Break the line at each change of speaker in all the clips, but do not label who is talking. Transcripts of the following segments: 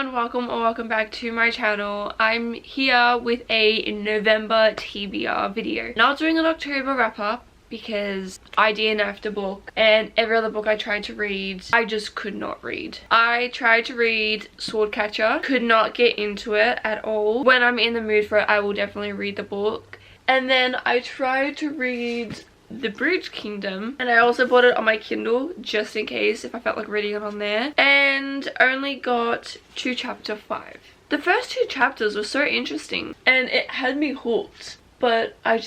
everyone, welcome or welcome back to my channel. I'm here with a November TBR video. Not doing an October wrap up because I DNF'd a book and every other book I tried to read, I just could not read. I tried to read Swordcatcher, could not get into it at all. When I'm in the mood for it, I will definitely read the book. And then I tried to read The Bridge Kingdom, and I also bought it on my Kindle just in case if I felt like reading it on there, and only got to chapter 5. The first 2 chapters were so interesting and it had me hooked, but I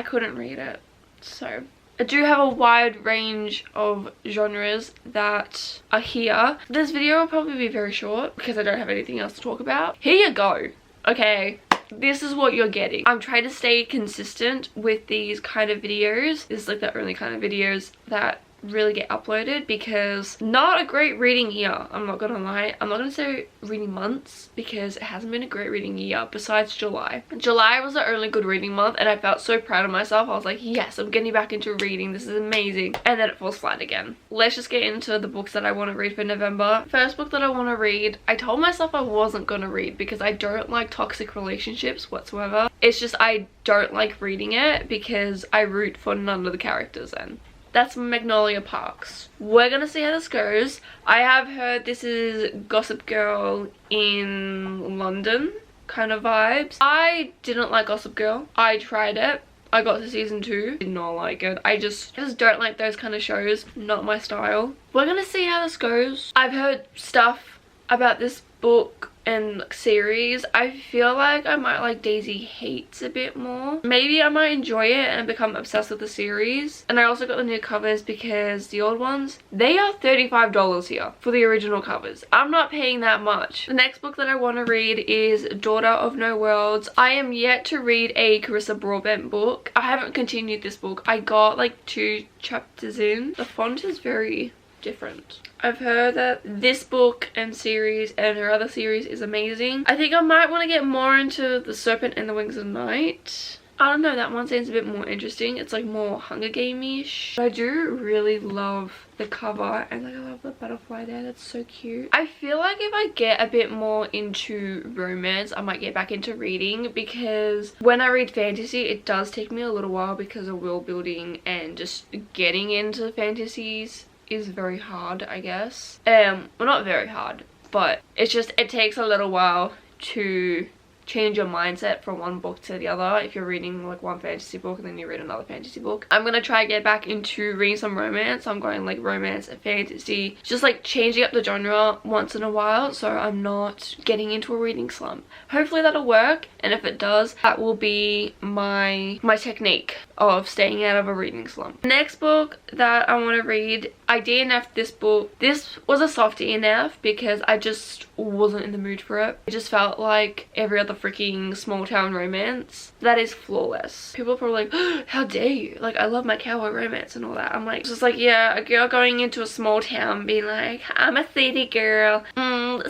couldn't read it. So I do have a wide range of genres that are here. This video will probably be very short because I don't have anything else to talk about. Here you go. Okay, this is what you're getting. I'm trying to stay consistent with these kind of videos. This is like the only kind of videos that really get uploaded because not a great reading year. I'm not gonna lie. I'm not gonna say reading months because it hasn't been a great reading year besides July. July was the only good reading month and I felt so proud of myself. I was like, yes, I'm getting back into reading. This is amazing. And then it falls flat again. Let's just get into the books that I want to read for November. First book that I want to read, I told myself I wasn't gonna read because I don't like toxic relationships whatsoever. It's just I don't like reading it because I root for none of the characters then. That's Magnolia Parks. We're gonna see how this goes. I have heard this is Gossip Girl in London kind of vibes. I didn't like Gossip Girl. I tried it. I got to season 2. Did not like it. I just don't like those kind of shows. Not my style. We're gonna see how this goes. I've heard stuff about this book and series. I feel like I might like Daisy Hates a bit more. Maybe I might enjoy it and become obsessed with the series. And I also got the new covers because the old ones, they are $35 here for the original covers. I'm not paying that much. The next book that I want to read is Daughter of No Worlds. I am yet to read a Carissa Broadbent book. I haven't continued this book. I got like 2 chapters in. The font is very different. I've heard that this book and series and her other series is amazing. I think I might want to get more into The Serpent and the Wings of Night. I don't know, that one seems a bit more interesting. It's like more Hunger Game-ish. I do really love the cover and like I love the butterfly there. That's so cute. I feel like if I get a bit more into romance, I might get back into reading because when I read fantasy, it does take me a little while because of world building and just getting into fantasies is very hard, I guess. Well, not very hard, but it's just, it takes a little while to change your mindset from one book to the other if you're reading like one fantasy book and then you read another fantasy book. I'm gonna try to get back into reading some romance. I'm going like romance and fantasy, just like changing up the genre once in a while so I'm not getting into a reading slump. Hopefully that'll work, and if it does, that will be my technique of staying out of a reading slump. Next book that I want to read, I DNF'd this book. This was a soft DNF because I just wasn't in the mood for it. It just felt like every other freaking small town romance that is flawless. People are probably like, oh, how dare you, like I love my cowboy romance and all that. I'm like, just like, yeah, a girl going into a small town being like, I'm a city girl,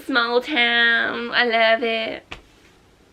small town, I love it.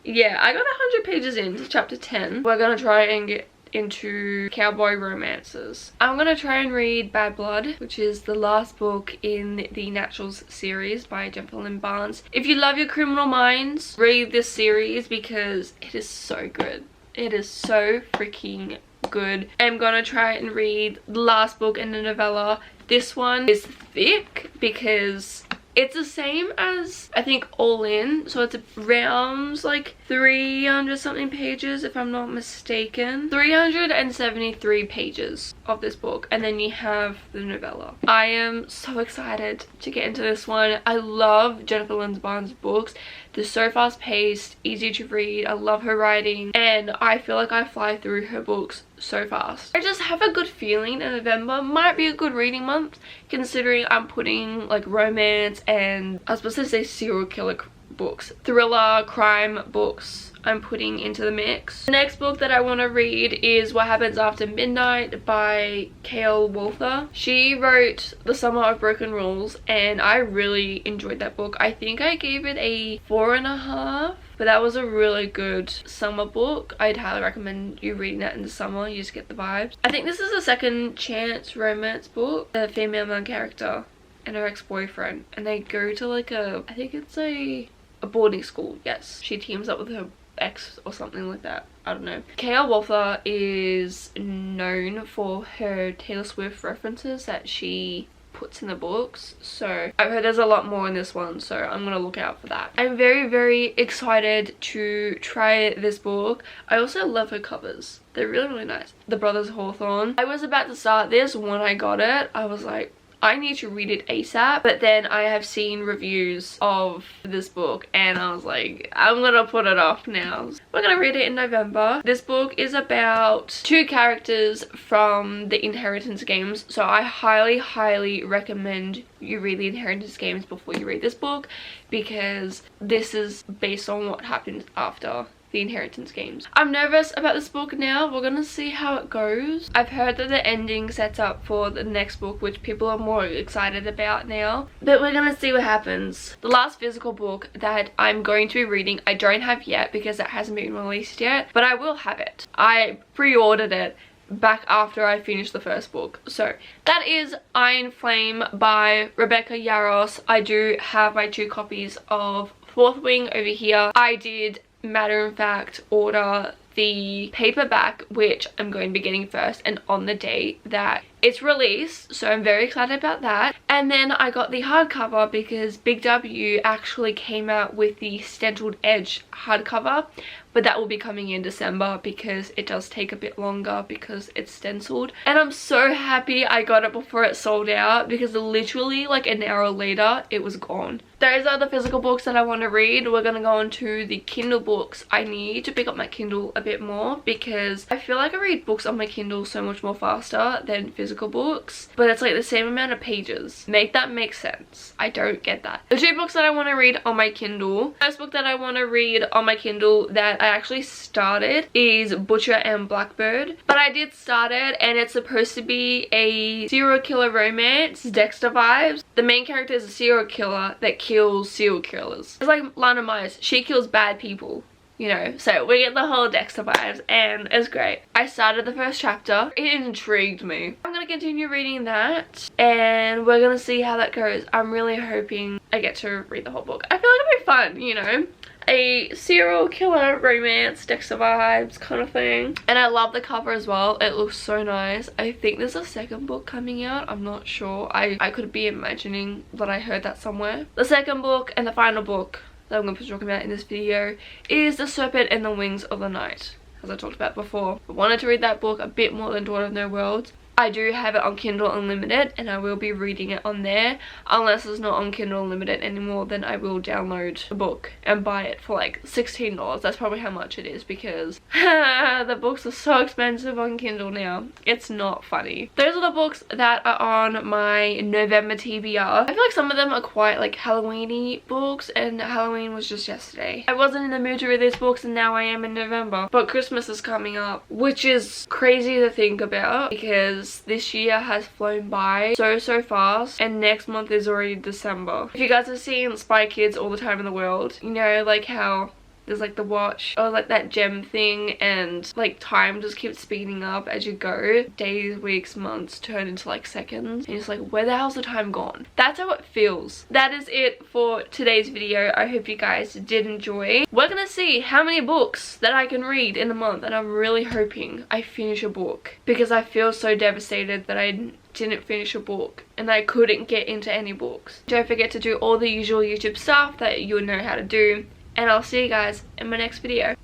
Yeah, I got 100 pages into chapter 10. We're gonna try and get into cowboy romances. I'm gonna try and read Bad Blood, which is the last book in the Naturals series by Jennifer Lynn Barnes. If you love your Criminal Minds, read this series because it is so good. It is so freaking good. I'm gonna try and read the last book in the novella. This one is thick because it's the same as I think All In, so it's around like 300 something pages if I'm not mistaken. 373 pages of this book, and then you have the novella. I am so excited to get into this one. I love Jennifer Lynn Barnes' books. They're so fast paced, easy to read. I love her writing and I feel like I fly through her books so fast. I just have a good feeling that November might be a good reading month considering I'm putting like romance and I was supposed to say serial killer books, thriller, crime books I'm putting into the mix. The next book that I want to read is What Happens After Midnight by Kale Walther. She wrote The Summer of Broken Rules and I really enjoyed that book. I think I gave it a 4.5, but that was a really good summer book. I'd highly recommend you reading that in the summer. You just get the vibes. I think this is a second chance romance book. The female main character and her ex-boyfriend, and they go to like I think it's a boarding school. Yes, she teams up with her ex or something like that. I don't know. K.L. Walther is known for her Taylor Swift references that she puts in the books, so I've heard there's a lot more in this one, so I'm gonna look out for that. I'm very excited to try this book. I also love her covers. They're really nice. The Brothers Hawthorne. I was about to start this when I got it. I was like, I need to read it ASAP, but then I have seen reviews of this book and I was like, I'm gonna put it off now. We're gonna read it in November. This book is about 2 characters from the Inheritance games, so I highly recommend you read the Inheritance games before you read this book, because this is based on what happens after the Inheritance games. I'm nervous about this book now. We're gonna see how it goes. I've heard that the ending sets up for the next book, which people are more excited about now, but we're gonna see what happens. The last physical book that I'm going to be reading, I don't have yet because it hasn't been released yet, but I will have it. I pre-ordered it back after I finished the first book. So that is Iron Flame by Rebecca Yarros. I do have my 2 copies of Fourth Wing over here. I did matter of fact order the paperback, which I'm going to be getting first and on the day that it's released, so I'm very excited about that. And then I got the hardcover because Big W actually came out with the Stenciled Edge hardcover, but that will be coming in December because it does take a bit longer because it's stenciled. And I'm so happy I got it before it sold out, because literally like an hour later it was gone. Those are the physical books that I want to read. We're gonna go on to the Kindle books. I need to pick up my Kindle a bit more because I feel like I read books on my Kindle so much more faster than physical books, but it's like the same amount of pages. Make that make sense. I don't get that. The 2 books that I want to read on my Kindle, first book that I want to read on my Kindle that I actually started is Butcher and Blackbird, but I did start it and it's supposed to be a serial killer romance, Dexter vibes. The main character is a serial killer that kills serial killers. It's like Lana Myers, she kills bad people, you know, so we get the whole Dexter vibes and it's great. I started the first chapter. It intrigued me. I'm gonna continue reading that and we're gonna see how that goes. I'm really hoping I get to read the whole book. I feel like it'll be fun, you know, a serial killer romance, Dexter vibes kind of thing. And I love the cover as well. It looks so nice. I think there's a second book coming out. I'm not sure. I could be imagining that I heard that somewhere. The second book and the final book that I'm going to be talking about in this video is The Serpent and the Wings of the Night, as I talked about before. I wanted to read that book a bit more than Daughter of No Worlds. I do have it on Kindle Unlimited and I will be reading it on there. Unless it's not on Kindle Unlimited anymore, then I will download the book and buy it for like $16. That's probably how much it is because the books are so expensive on Kindle now. It's not funny. Those are the books that are on my November TBR. I feel like some of them are quite like Halloween-y books, and Halloween was just yesterday. I wasn't in the mood to read these books and now I am in November. But Christmas is coming up, which is crazy to think about because this year has flown by so fast and next month is already December. If you guys have seen Spy Kids All the Time in the World, you know like how there's like the watch or like that gem thing and like time just keeps speeding up as you go. Days, weeks, months turn into like seconds and it's like, where the hell's the time gone? That's how it feels. That is it for today's video. I hope you guys did enjoy. We're gonna see how many books that I can read in a month, and I'm really hoping I finish a book because I feel so devastated that I didn't finish a book and I couldn't get into any books. Don't forget to do all the usual YouTube stuff that you would know how to do. And I'll see you guys in my next video.